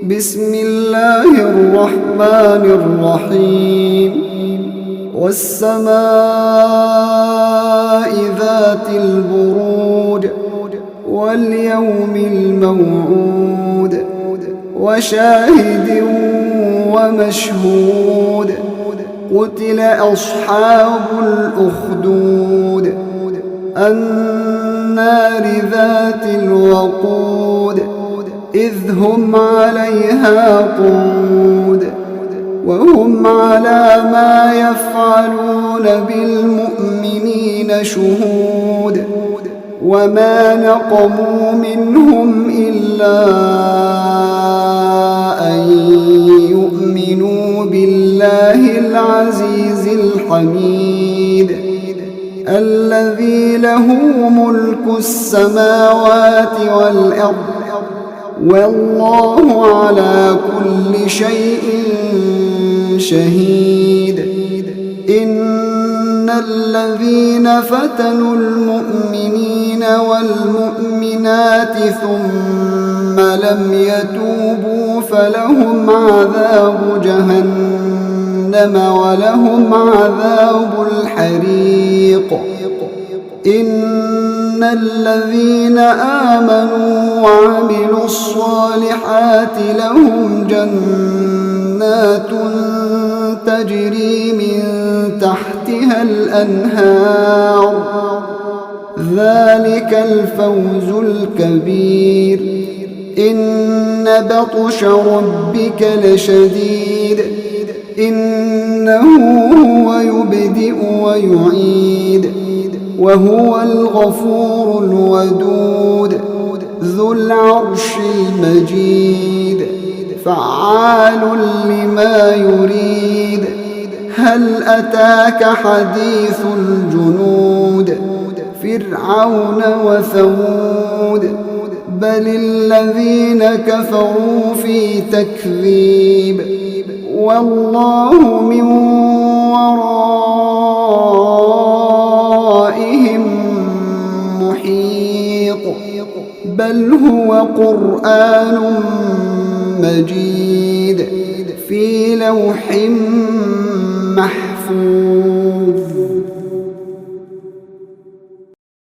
بسم الله الرحمن الرحيم والسماء ذات البروج واليوم الموعود وشاهد ومشهود قتل أصحاب الأخدود النار ذات الوقود إذ هم عليها قعود وهم على ما يفعلون بالمؤمنين شهود وما نقموا منهم إلا أن يؤمنوا بالله العزيز الحميد الذي له ملك السماوات والأرض والله على كل شيء شهيد إن الذين فتنوا المؤمنين والمؤمنات ثم لم يتوبوا فلهم عذاب جهنم ولهم عذاب الحريق إن الذين آمنوا وعملوا الصالحات لهم جنات تجري من تحتها الأنهار ذلك الفوز الكبير إن بطش ربك لشديد إنه هو يبدئ ويعيد وهو الغفور الودود ذو العرش المجيد فعال لما يريد هل أتاك حديث الجنود فرعون وثمود بل الذين كفروا في تكذيب والله من ورائهم محيط بل هو قرآن مجيد في لوح محفوظ